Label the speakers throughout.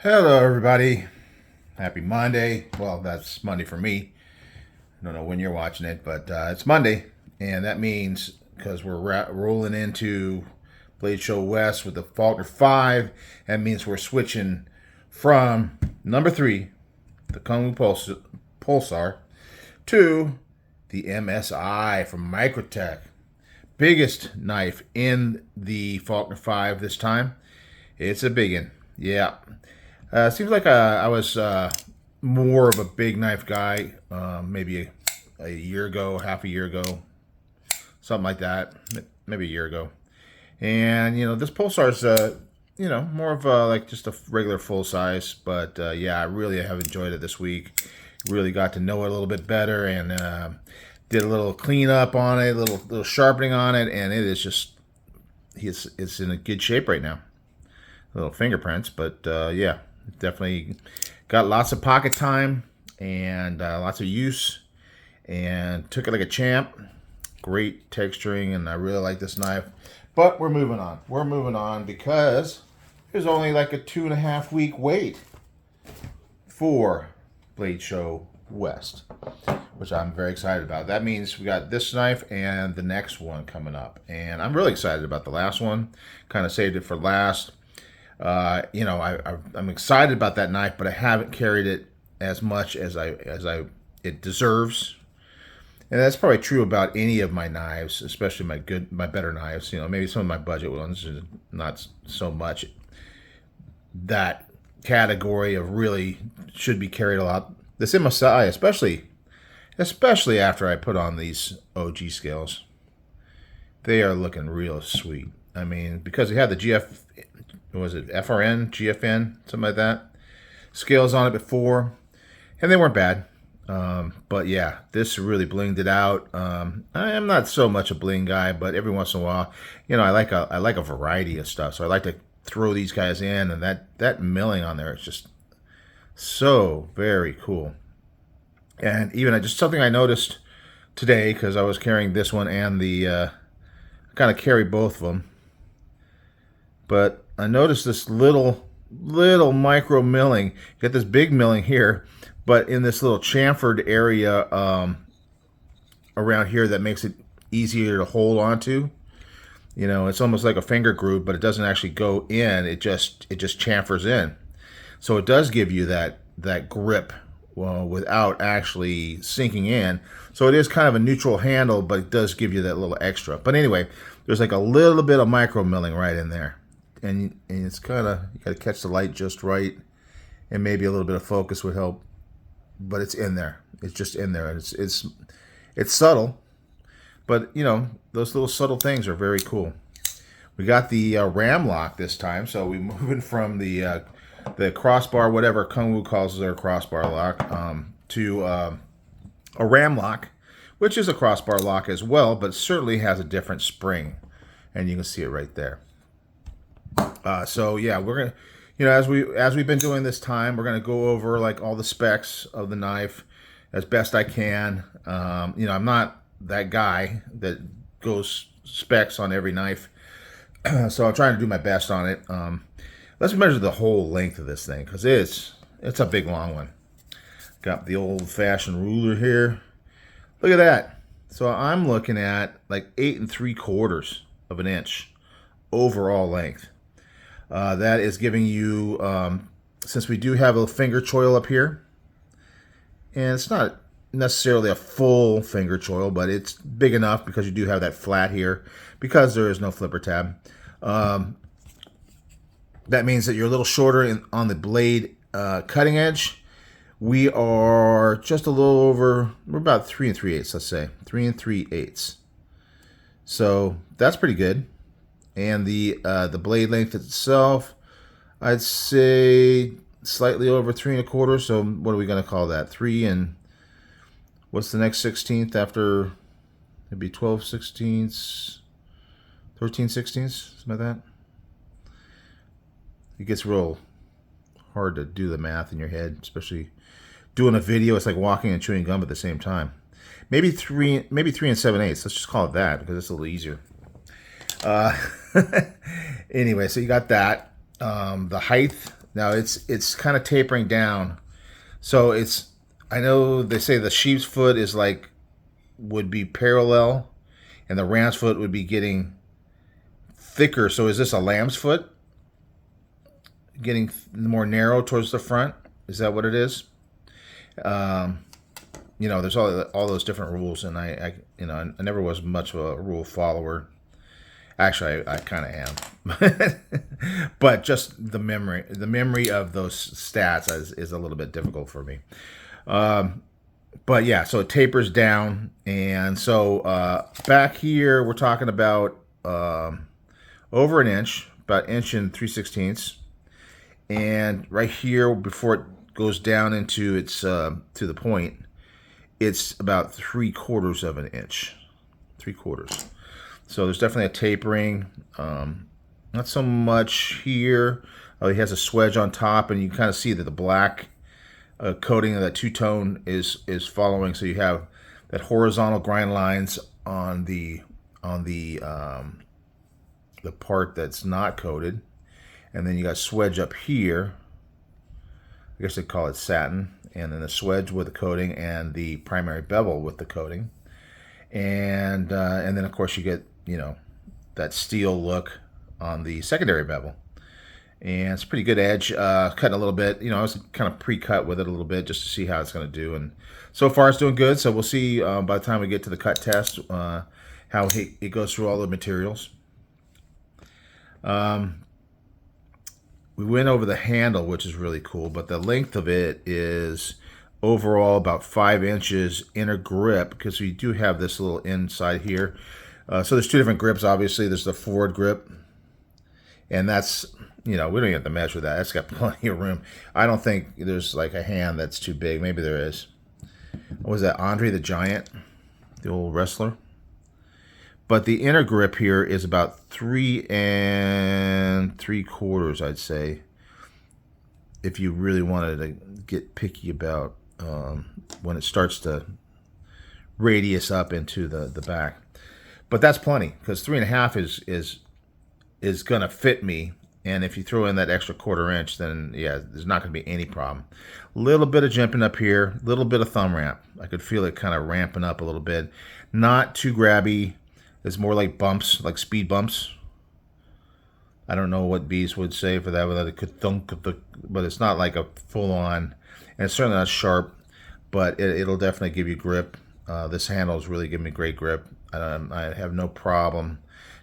Speaker 1: Hello, everybody. Happy Monday. Well, that's Monday for me. I don't know when you're watching it, but it's Monday, and that means because we're rolling into Blade Show West with the Faulkner 5, that means we're switching from number 3, the Kung Fu Pulsar, to the MSI from Microtech. Biggest knife in the Faulkner 5 this time. It's a big one. Yeah. Seems like I was more of a big knife guy maybe a year ago, half a year ago, something like that, maybe a year ago. And, this Pulsar's, more of like just a regular full size. But, yeah, I really have enjoyed it this week. Really got to know it a little bit better and did a little cleanup on it, a little sharpening on it. And it is just, it's in a good shape right now. Little fingerprints, but, yeah. Definitely got lots of pocket time and lots of use, and took it like a champ. Great texturing, and I really like this knife. But we're moving on. We're moving on because there's only like a 2.5 week wait for Blade Show West, which I'm very excited about. That means we got this knife and the next one coming up, and I'm really excited about the last one. Kind of saved it for last. I'm excited about that knife, but I haven't carried it as much as it deserves. And that's probably true about any of my knives, especially my better knives. Maybe some of my budget ones, not so much. That category of really should be carried a lot. This MSI, especially after I put on these OG scales, they are looking real sweet. I mean, because they had the was it FRN, GFN, something like that, scales on it before, and they weren't bad. But yeah, this really blinged it out. I am not so much a bling guy, but every once in a while, I like a variety of stuff. So I like to throw these guys in, and that milling on there is just so very cool. And even just something I noticed today, because I was carrying this one and I kind of carry both of them, but I noticed this little micro milling. You got this big milling here, but in this little chamfered area around here that makes it easier to hold onto. It's almost like a finger groove, but it doesn't actually go in. It just chamfers in. So it does give you that grip without actually sinking in. So it is kind of a neutral handle, but it does give you that little extra. But anyway, there's like a little bit of micro milling right in there. And it's kind of, you got to catch the light just right, and maybe a little bit of focus would help. But it's in there. It's just in there. It's subtle, but those little subtle things are very cool. We got the ram lock this time, so we're moving from the crossbar, whatever Kung Fu calls their crossbar lock, to a ram lock, which is a crossbar lock as well, but certainly has a different spring, and you can see it right there. So yeah, we're gonna, as we've been doing this time, we're gonna go over like all the specs of the knife as best I can. I'm not that guy that goes specs on every knife, so I'm trying to do my best on it. Let's measure the whole length of this thing, because it's a big long one. Got the old-fashioned ruler here. Look at that. So I'm looking at like 8 3/4 of an inch overall length. That is giving you, since we do have a finger choil up here, and it's not necessarily a full finger choil, but it's big enough because you do have that flat here, because there is no flipper tab. That means that you're a little shorter on the blade cutting edge. We are just a little over, we're about 3 3/8, let's say, 3 3/8. So that's pretty good. And the blade length itself, I'd say slightly over 3 1/4. So what are we going to call that? 3 and what's the next 16th after? It'd be 12 16ths, 13 16ths, something like that. It gets real hard to do the math in your head, especially doing a video. It's like walking and chewing gum at the same time. Maybe 3 and 7/8. Let's just call it that because it's a little easier. Anyway, so you got that. The height Now it's kind of tapering down. So it's, I know they say the sheep's foot is like, would be parallel, and the ram's foot would be getting thicker. So is this a lamb's foot getting more narrow towards the front? Is that what it is? You know, there's all those different rules, and I never was much of a rule follower. Actually, I kind of am, but just the memory of those stats is a little bit difficult for me. But yeah, so it tapers down, and so back here we're talking about over an inch, about inch and 3/16, and right here before it goes down into its to the point, it's about 3/4 of an inch, 3/4. So there's definitely a tapering. Not so much here. Oh, he has a swedge on top, and you kind of see that the black coating of that two-tone is following. So you have that horizontal grind lines on the part that's not coated, and then you got swedge up here. I guess they call it satin, and then the swedge with the coating, and the primary bevel with the coating, and then of course you get, you know, that steel look on the secondary bevel. And it's a pretty good edge, cutting a little bit. You know, I was kind of pre-cut with it a little bit just to see how it's going to do. And so far it's doing good. So we'll see by the time we get to the cut test how it goes through all the materials. We went over the handle, which is really cool, but the length of it is overall about 5 inches inner grip, because we do have this little inside here. So there's two different grips, obviously. There's the forward grip, and that's, you know, we don't even have to measure that. That's got plenty of room. I don't think there's like a hand that's too big. Maybe there is. What was that, Andre the Giant, the old wrestler? But the inner grip here is about 3 3/4, I'd say, if you really wanted to get picky about when it starts to radius up into the back. But that's plenty, because 3.5 is gonna fit me. And if you throw in that extra 1/4 inch, then yeah, there's not gonna be any problem. Little bit of jimping up here, little bit of thumb ramp. I could feel it kind of ramping up a little bit. Not too grabby. It's more like bumps, like speed bumps. I don't know what bees would say for that, whether it could thunk, but it's not like a full-on, and it's certainly not sharp, but it'll definitely give you grip. This handle is really giving me great grip. I have no problem,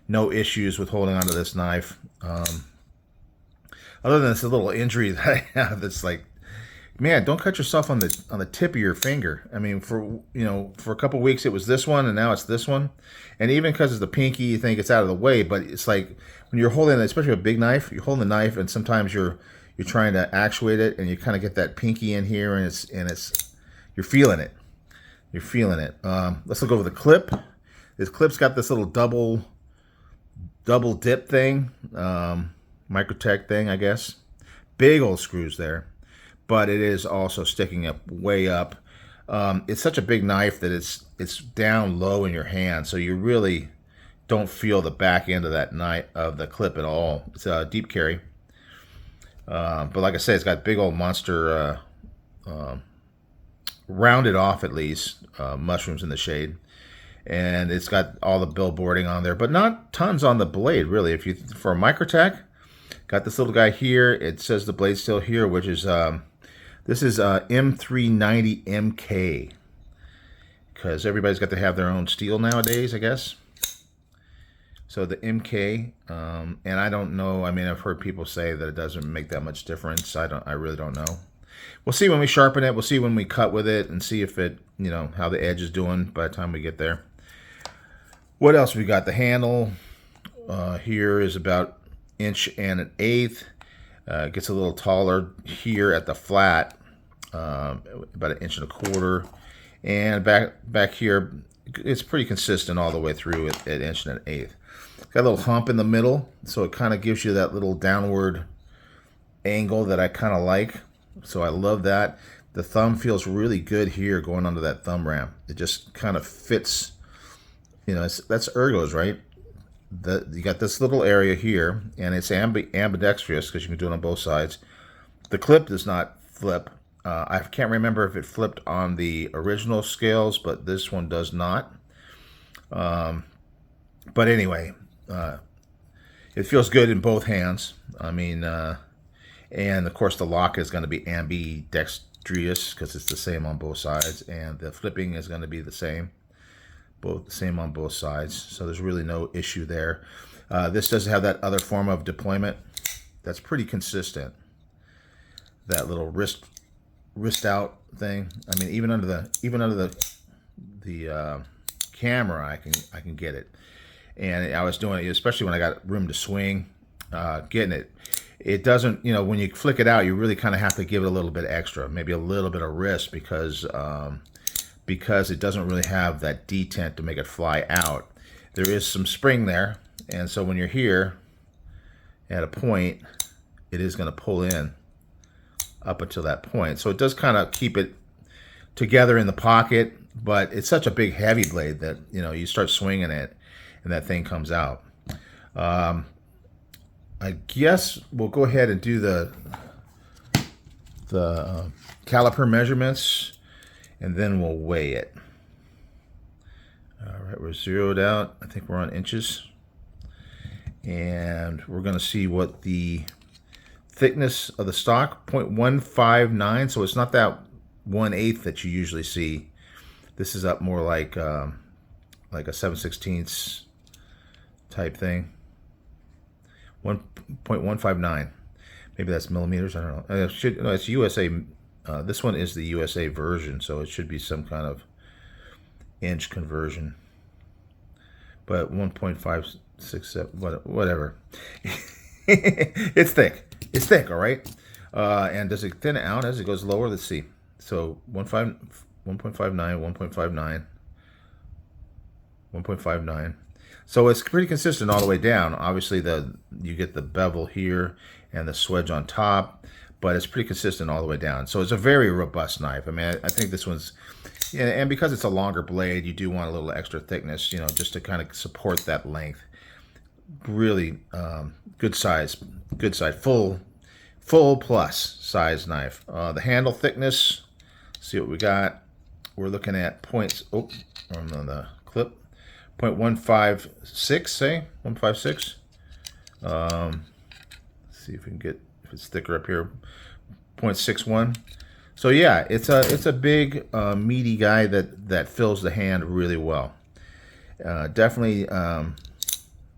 Speaker 1: no issues with holding onto this knife. Other than this little injury that I have, that's like, man, don't cut yourself on the tip of your finger. I mean, for a couple weeks it was this one, and now it's this one. And even because it's the pinky, you think it's out of the way, but it's like when you're holding, especially a big knife, you're holding the knife, and sometimes you're trying to actuate it, and you kind of get that pinky in here, and it's you're feeling it. You're feeling it. Let's look over the clip. This clip's got this little double dip thing, Microtech thing, I guess. Big old screws there. But it is also sticking up way up. It's such a big knife that it's down low in your hand, so you really don't feel the back end of that knife, of the clip, at all. It's a deep carry, but like I said, it's got big old monster, rounded off at least, mushrooms in the shade, and it's got all the billboarding on there, but not tons on the blade really. If you, for a Microtech, got this little guy here. It says the blade steel here, which is this is M390 MK, because everybody's got to have their own steel nowadays, I guess. So the MK, and I don't know. I mean, I've heard people say that it doesn't make that much difference. I really don't know. We'll see when we sharpen it. We'll see when we cut with it, and see if it, you know, how the edge is doing by the time we get there. What else we got? The handle here is about 1.125 inches. Gets a little taller here at the flat, about 1.25 inches, and back here it's pretty consistent all the way through at 1.125 inches. Got a little hump in the middle, so it kind of gives you that little downward angle that I kind of like. So I love that. The thumb feels really good here going onto that thumb ramp. It just kind of fits. You know, that's ergos, right? You got this little area here, and it's ambidextrous because you can do it on both sides. The clip does not flip. I can't remember if it flipped on the original scales, but this one does not. But anyway, it feels good in both hands. I mean, and of course the lock is going to be ambidextrous because it's the same on both sides, and the flipping is going to be the same, on both sides. So there's really no issue there. This does have that other form of deployment that's pretty consistent. That little wrist out thing. I mean, even under the camera, I can get it. And I was doing it, especially when I got room to swing, getting it. It doesn't, you know, when you flick it out, you really kind of have to give it a little bit extra, maybe a little bit of wrist, because it doesn't really have that detent to make it fly out. There is some spring there, and so when you're here at a point, it is going to pull in up until that point. So it does kind of keep it together in the pocket, but it's such a big heavy blade that, you know, you start swinging it and that thing comes out. I guess we'll go ahead and do the caliper measurements, and then we'll weigh it. All right, we're zeroed out. I think we're on inches. And we're going to see what the thickness of the stock, 0.159. So it's not that 1/8 that you usually see. This is up more like a 7/16 type thing. 1.159. Maybe that's millimeters. I don't know. No, it's USA. This one is the USA version, so it should be some kind of inch conversion. But 1.567, whatever. It's thick. It's thick, all right? And does it thin out as it goes lower? Let's see. So 1.59, 1.59. So it's pretty consistent all the way down. Obviously, you get the bevel here and the swedge on top, but it's pretty consistent all the way down. So it's a very robust knife. I mean, I think this one's, yeah, and because it's a longer blade, you do want a little extra thickness, you know, just to kind of support that length. Really good size, full plus size knife. The handle thickness, see what we got. We're looking at points, on the clip, 0.156, say, 156. See if we can get, if it's thicker up here, 0.61. So yeah, it's a big meaty guy that fills the hand really well. Definitely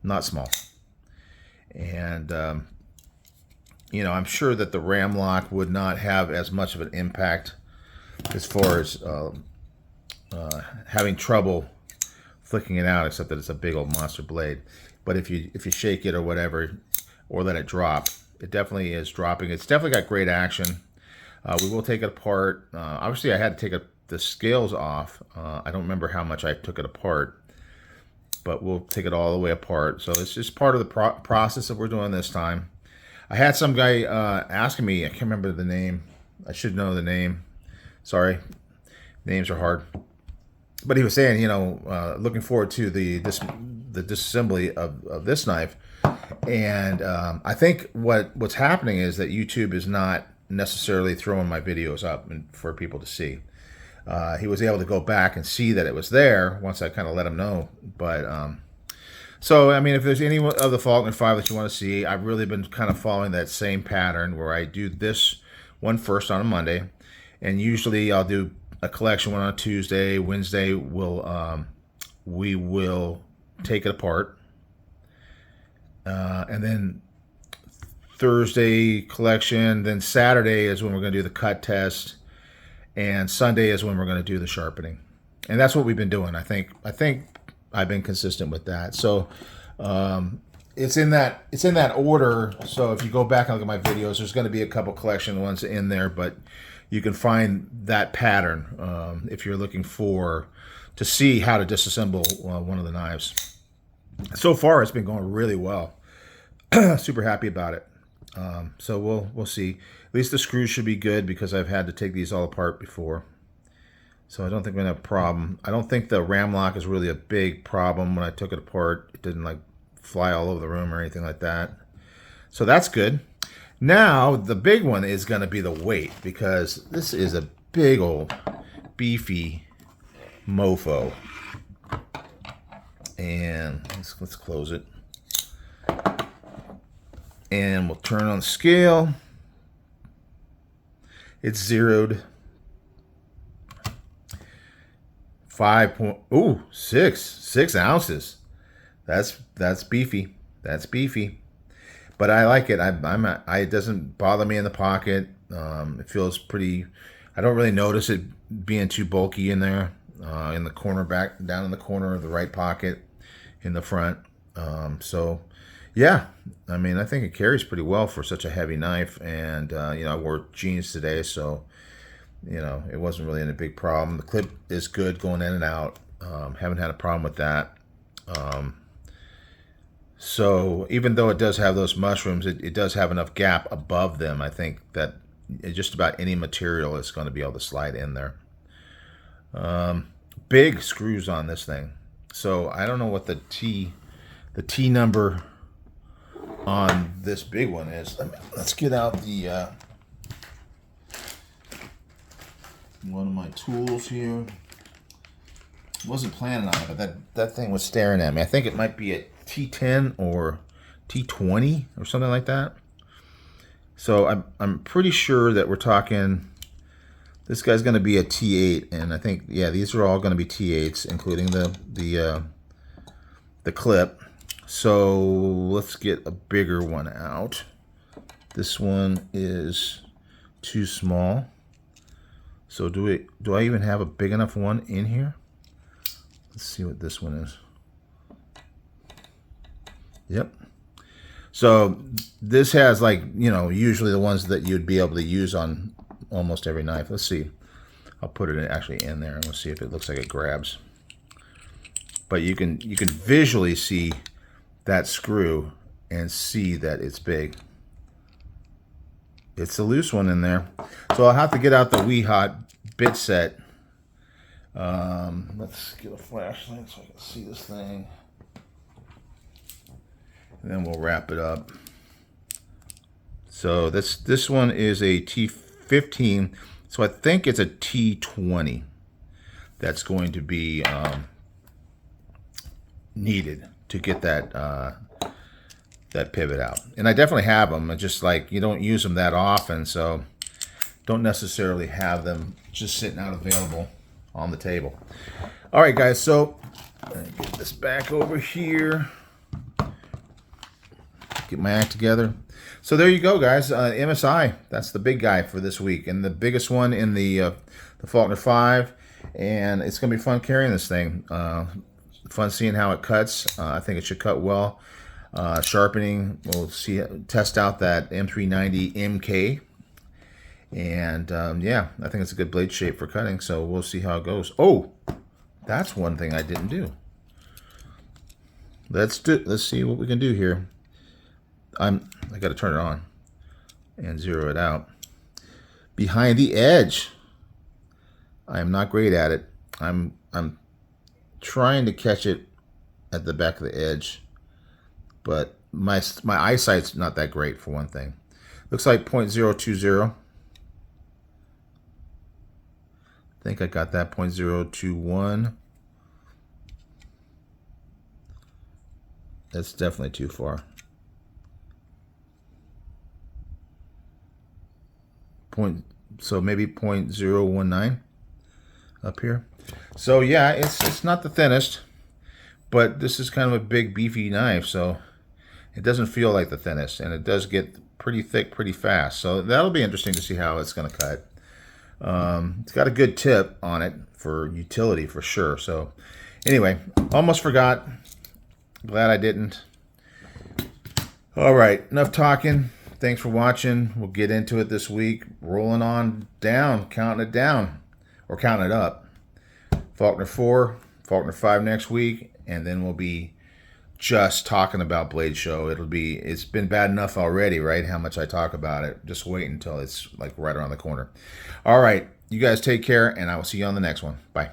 Speaker 1: not small. And you know, I'm sure that the ram lock would not have as much of an impact as far as having trouble flicking it out, except that it's a big old monster blade. But if you shake it or whatever, or let it drop, it definitely is dropping. It's definitely got great action. We will take it apart. Obviously, I had to take the scales off. I don't remember how much I took it apart, but we'll take it all the way apart. So it's just part of the process that we're doing this time. I had some guy asking me, I can't remember the name. I should know the name. Sorry, names are hard. But he was saying, you know, looking forward to the disassembly of this knife. And I think what's happening is that YouTube is not necessarily throwing my videos up for people to see. He was able to go back and see that it was there once I kind of let him know. But so, I mean, if there's any of the Faulkner 5 that you want to see, I've really been kind of following that same pattern where I do this one first on a Monday, and usually I'll do a collection one on a Tuesday. Wednesday we will take it apart, and then Thursday collection. Then Saturday is when we're going to do the cut test, and Sunday is when we're going to do the sharpening. And that's what we've been doing. I think I've been consistent with that. So it's in that order. So if you go back and look at my videos, there's going to be a couple collection ones in there, but you can find that pattern if you're looking to see how to disassemble one of the knives. So far, it's been going really well. Super happy about it. So we'll see. At least the screws should be good because I've had to take these all apart before. So I don't think we're going to have a problem. I don't think the ram lock is really a big problem. When I took it apart, it didn't like fly all over the room or anything like that. So that's good. Now, the big one is going to be the weight, because this is a big old beefy mofo. And let's close it. And we'll turn on the scale. It's zeroed. 6 ounces. That's beefy. That's beefy. But I like it. It doesn't bother me in the pocket. It feels pretty. I don't really notice it being too bulky in there. In the corner, down in the corner of the right pocket, in the front. So, yeah. I mean, I think it carries pretty well for such a heavy knife. And I wore jeans today, so it wasn't really a big problem. The clip is good going in and out. Haven't had a problem with that. So even though it does have those mushrooms, it does have enough gap above them. I think that just about any material is going to be able to slide in there. Big screws on this thing. So I don't know what the T number on this big one is. Let's get out the one of my tools here. Wasn't planning on it, but that thing was staring at me. I think it might be a T10 or T20 or something like that. So I'm pretty sure that we're talking. This guy's going to be a T8, and I think, yeah, these are all going to be T8s, including the clip. So let's get a bigger one out. This one is too small. So do I even have a big enough one in here? Let's see what this one is. Yep. So this has, like, usually the ones that you'd be able to use on almost every knife. Let's see. I'll put it actually in there and we'll see if it looks like it grabs. But you can visually see that screw and see that it's big. It's a loose one in there. So I'll have to get out the Wee Hot bit set. Let's get a flashlight so I can see this thing. And then we'll wrap it up. So this one is a T15. So I think it's a T20 that's going to be needed to get that pivot out. And I definitely have them. It's just like you don't use them that often, so don't necessarily have them just sitting out available on the table. All right, guys, so get this back over here. Get my act together. So there you go, guys. MSI, that's the big guy for this week, and the biggest one in the Faulkner 5. And it's going to be fun carrying this thing. Fun seeing how it cuts. I think it should cut well. Sharpening, we'll test out that M390 MK. And yeah, I think it's a good blade shape for cutting, so we'll see how it goes. Oh, that's one thing I didn't do. Let's see what we can do here. I got to turn it on and zero it out. Behind the edge. I am not great at it. I'm trying to catch it at the back of the edge, but my eyesight's not that great, for one thing. Looks like 0.020. I think I got that 0.021. That's definitely too far. So maybe 0.019 up here. So yeah, it's not the thinnest, but this is kind of a big beefy knife, so it doesn't feel like the thinnest, and it does get pretty thick pretty fast. So that'll be interesting to see how it's going to cut. It's got a good tip on it for utility for sure. So anyway, almost forgot. Glad I didn't. All right, enough talking. Thanks for watching. We'll get into it this week. Rolling on down, counting it down, or counting it up. Faulkner 4, Faulkner 5 next week, and then we'll be just talking about Blade Show. It's been bad enough already, right? How much I talk about it. Just wait until it's like right around the corner. All right, you guys take care, and I will see you on the next one. Bye.